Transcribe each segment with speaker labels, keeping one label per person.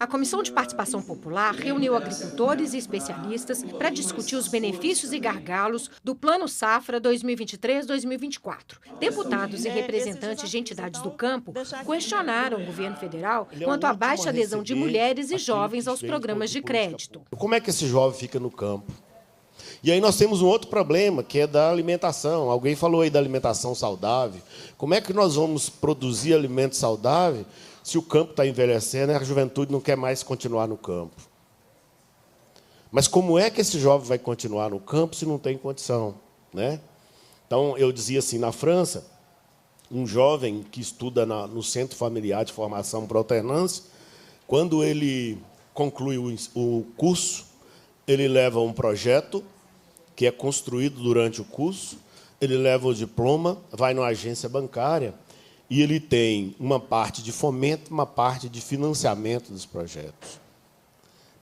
Speaker 1: A Comissão de Participação Popular reuniu agricultores e especialistas para discutir os benefícios e gargalos do Plano Safra 2023-2024. Deputados e representantes de entidades do campo questionaram o governo federal quanto à baixa adesão de mulheres e jovens aos programas de crédito.
Speaker 2: Como é que esse jovem fica no campo? E aí nós temos um outro problema, que é da alimentação. Alguém falou aí da alimentação saudável. Como é que nós vamos produzir alimento saudável se o campo está envelhecendo e a juventude não quer mais continuar no campo? Mas como é que esse jovem vai continuar no campo se não tem condição, né? Então, eu dizia assim, na França, um jovem que estuda no Centro Familiar de Formação para Alternância, quando ele conclui o curso, ele leva um projeto que é construído durante o curso, ele leva o diploma, vai numa agência bancária e ele tem uma parte de fomento, uma parte de financiamento dos projetos,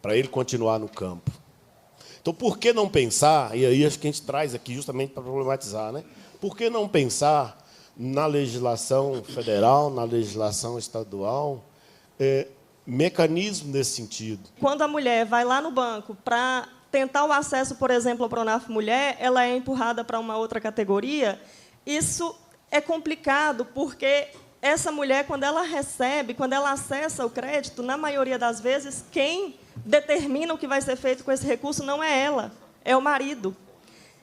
Speaker 2: para ele continuar no campo. Então, por que não pensar, e aí acho que a gente traz aqui justamente para problematizar, né? Por que não pensar na legislação federal, na legislação estadual, mecanismo nesse sentido?
Speaker 3: Quando a mulher vai lá no banco para tentar o acesso, por exemplo, ao Pronaf Mulher, ela é empurrada para uma outra categoria. Isso é complicado, porque essa mulher, quando ela recebe, quando ela acessa o crédito, na maioria das vezes, quem determina o que vai ser feito com esse recurso não é ela, é o marido.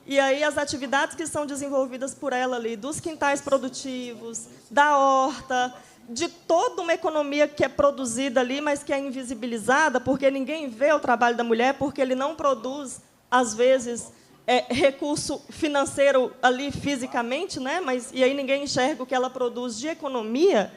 Speaker 3: E aí as atividades que são desenvolvidas por ela ali, dos quintais produtivos, da horta, de toda uma economia que é produzida ali, mas que é invisibilizada, porque ninguém vê o trabalho da mulher, porque ele não produz, às vezes, recurso financeiro ali fisicamente, né? E aí ninguém enxerga o que ela produz de economia.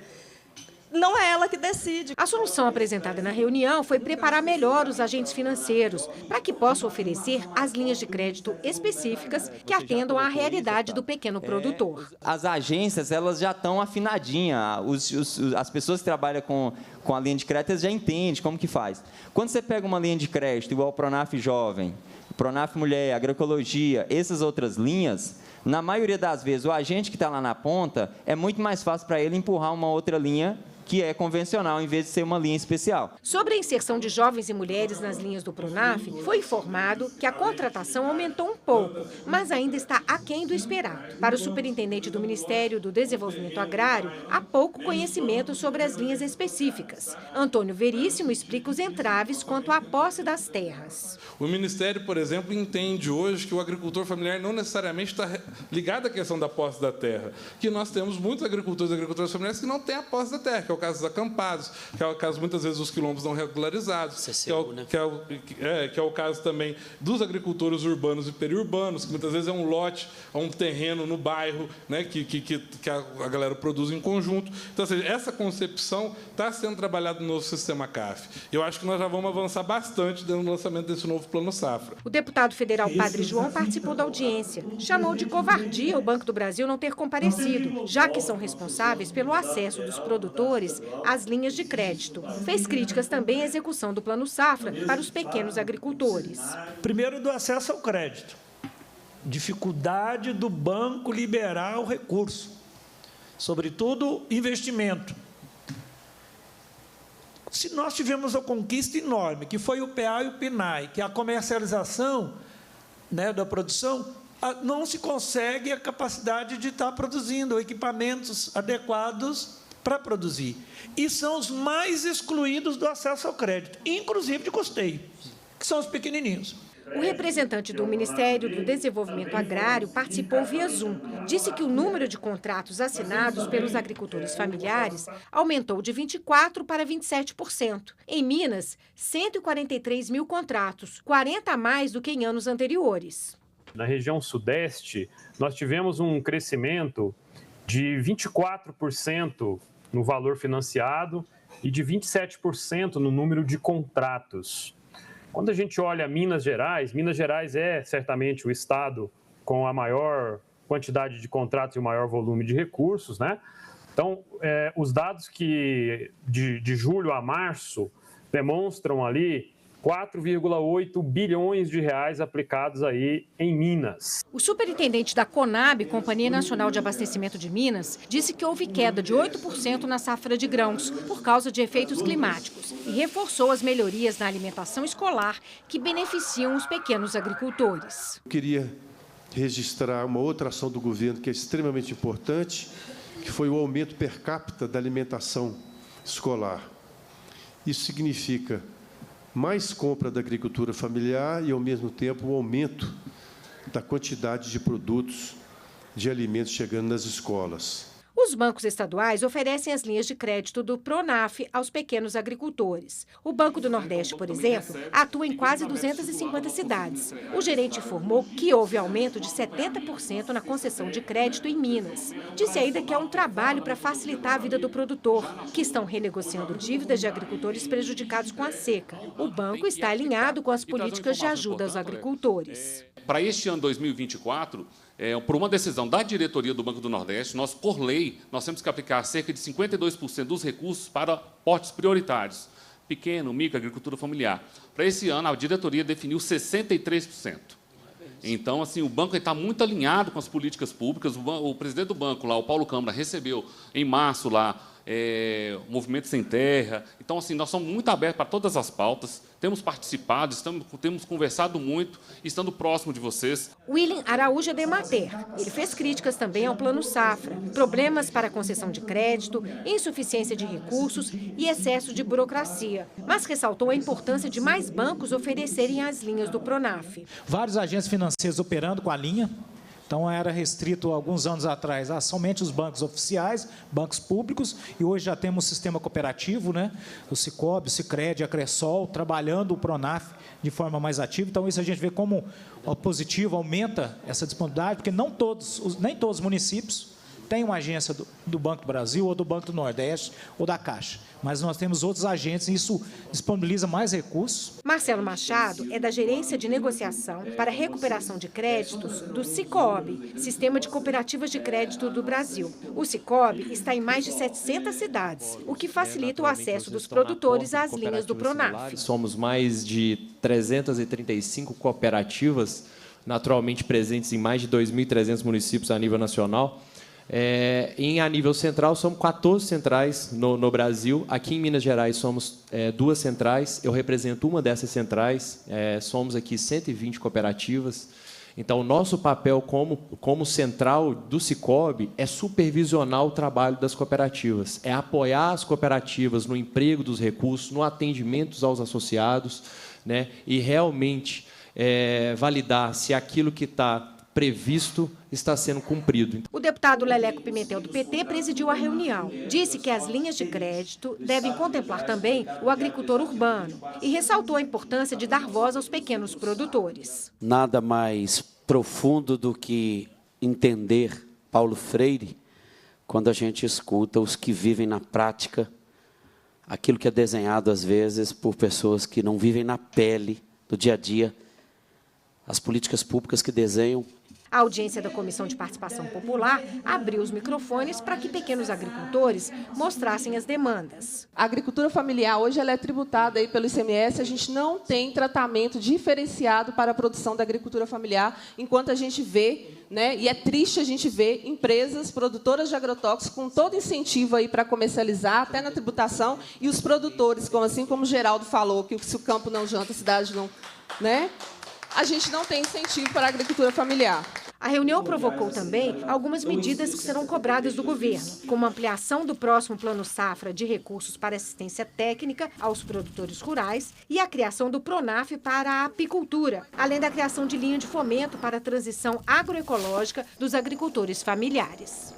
Speaker 3: Não é ela que decide.
Speaker 1: A solução apresentada na reunião foi preparar melhor os agentes financeiros para que possam oferecer as linhas de crédito específicas que atendam à realidade do pequeno produtor.
Speaker 4: As agências, elas já estão afinadinhas. As pessoas que trabalham com a linha de crédito elas já entendem como que faz. Quando você pega uma linha de crédito igual o Pronaf Jovem, Pronaf Mulher, Agroecologia, essas outras linhas, na maioria das vezes, o agente que está lá na ponta, é muito mais fácil para ele empurrar uma outra linha que é convencional, em vez de ser uma linha especial.
Speaker 1: Sobre a inserção de jovens e mulheres nas linhas do Pronaf, foi informado que a contratação aumentou um pouco, mas ainda está aquém do esperado. Para o superintendente do Ministério do Desenvolvimento Agrário, há pouco conhecimento sobre as linhas específicas. Antônio Veríssimo explica os entraves quanto à posse das terras.
Speaker 5: O Ministério, por exemplo, entende hoje que o agricultor familiar não necessariamente está ligado à questão da posse da terra, que nós temos muitos agricultores e agricultoras familiares que não têm a posse da terra, que é o caso dos acampados, que é o caso, muitas vezes, dos quilombos não regularizados, que é o caso também dos agricultores urbanos e periurbanos, que muitas vezes é um lote, um terreno no bairro, né, que a galera produz em conjunto. Então, ou seja, essa concepção está sendo trabalhada no novo sistema CAF. Eu acho que nós já vamos avançar bastante dentro do lançamento desse novo Plano Safra.
Speaker 1: O deputado federal Padre João participou da audiência. Chamou de covardia o Banco do Brasil não ter comparecido, já que são responsáveis pelo acesso dos produtores às linhas de crédito. Fez críticas também à execução do Plano Safra para os pequenos agricultores.
Speaker 6: Primeiro, do acesso ao crédito. Dificuldade do banco liberar o recurso. Sobretudo, investimento. Se nós tivemos uma conquista enorme, que foi o PA e o PNAE, que é a comercialização, né, da produção, não se consegue a capacidade de estar produzindo equipamentos adequados para produzir. E são os mais excluídos do acesso ao crédito, inclusive de custeio, que são os pequenininhos.
Speaker 1: O representante do Ministério do Desenvolvimento Agrário participou via Zoom. Disse que o número de contratos assinados pelos agricultores familiares aumentou de 24% para 27%. Em Minas, 143 mil contratos, 40 a mais do que em anos anteriores.
Speaker 7: Na região sudeste, nós tivemos um crescimento de 24% no valor financiado e de 27% no número de contratos. Quando a gente olha Minas Gerais é certamente o estado com a maior quantidade de contratos e o maior volume de recursos, né? Então, os dados que de julho a março demonstram ali 4,8 bilhões de reais aplicados aí em Minas.
Speaker 1: O superintendente da Conab, Companhia Nacional de Abastecimento de Minas, disse que houve queda de 8% na safra de grãos por causa de efeitos climáticos e reforçou as melhorias na alimentação escolar que beneficiam os pequenos agricultores.
Speaker 8: Eu queria registrar uma outra ação do governo que é extremamente importante, que foi o aumento per capita da alimentação escolar. Isso significa mais compra da agricultura familiar e, ao mesmo tempo, o aumento da quantidade de produtos de alimentos chegando nas escolas.
Speaker 1: Os bancos estaduais oferecem as linhas de crédito do Pronaf aos pequenos agricultores. O Banco do Nordeste, por exemplo, atua em quase 250 cidades. O gerente informou que houve aumento de 70% na concessão de crédito em Minas. Disse ainda que é um trabalho para facilitar a vida do produtor, que estão renegociando dívidas de agricultores prejudicados com a seca. O banco está alinhado com as políticas de ajuda aos agricultores.
Speaker 9: Para este ano 2024, por uma decisão da diretoria do Banco do Nordeste, nós, por lei, nós temos que aplicar cerca de 52% dos recursos para portes prioritários, pequeno, micro, agricultura familiar. Para esse ano, a diretoria definiu 63%. Então, assim, o banco está muito alinhado com as políticas públicas. O presidente do banco, lá, o Paulo Câmara, recebeu em março lá o Movimento Sem Terra. Então, assim, nós somos muito abertos para todas as pautas, temos participado, temos conversado muito, estando próximo de vocês.
Speaker 1: William Araújo é de Mater. Ele fez críticas também ao Plano Safra, problemas para a concessão de crédito, insuficiência de recursos e excesso de burocracia, mas ressaltou a importância de mais bancos oferecerem as linhas do Pronaf.
Speaker 10: Vários agentes financeiros operando com a linha. Então, era restrito, alguns anos atrás, a somente os bancos oficiais, bancos públicos, e hoje já temos um sistema cooperativo, né? O Sicob, o Sicredi, a Cressol, trabalhando o Pronaf de forma mais ativa. Então, isso a gente vê como positivo, aumenta essa disponibilidade, porque nem todos os municípios têm uma agência do Banco do Brasil, ou do Banco do Nordeste, ou da Caixa. Mas nós temos outros agentes e isso disponibiliza mais recursos.
Speaker 1: Marcelo Machado é da Gerência de Negociação para Recuperação de Créditos do Sicob, Sistema de Cooperativas de Crédito do Brasil. O Sicob está em mais de 700 cidades, o que facilita o acesso dos produtores às linhas do Pronaf.
Speaker 11: Somos mais de 335 cooperativas, naturalmente presentes em mais de 2.300 municípios a nível nacional. A nível central, somos 14 centrais no Brasil. Aqui em Minas Gerais, somos 2 centrais. Eu represento uma dessas centrais. Somos aqui 120 cooperativas. Então, o nosso papel como central do Sicob é supervisionar o trabalho das cooperativas, é apoiar as cooperativas no emprego dos recursos, no atendimento aos associados, né, e realmente validar se aquilo que está previsto está sendo cumprido.
Speaker 1: O deputado Leleco Pimentel, do PT, presidiu a reunião. Disse que as linhas de crédito devem contemplar também o agricultor urbano e ressaltou a importância de dar voz aos pequenos produtores.
Speaker 12: Nada mais profundo do que entender Paulo Freire quando a gente escuta os que vivem na prática aquilo que é desenhado, às vezes, por pessoas que não vivem na pele do dia a dia, as políticas públicas que desenham.
Speaker 1: A audiência da Comissão de Participação Popular abriu os microfones para que pequenos agricultores mostrassem as demandas.
Speaker 13: A agricultura familiar, hoje, ela é tributada aí pelo ICMS, a gente não tem tratamento diferenciado para a produção da agricultura familiar, enquanto a gente vê, né, e é triste a gente ver empresas produtoras de agrotóxicos com todo incentivo aí para comercializar, até na tributação, e os produtores, assim como o Geraldo falou, que se o campo não janta, a cidade não... né? A gente não tem incentivo para a agricultura familiar.
Speaker 1: A reunião provocou também algumas medidas que serão cobradas do governo, como a ampliação do próximo Plano Safra de recursos para assistência técnica aos produtores rurais e a criação do Pronaf para a apicultura, além da criação de linha de fomento para a transição agroecológica dos agricultores familiares.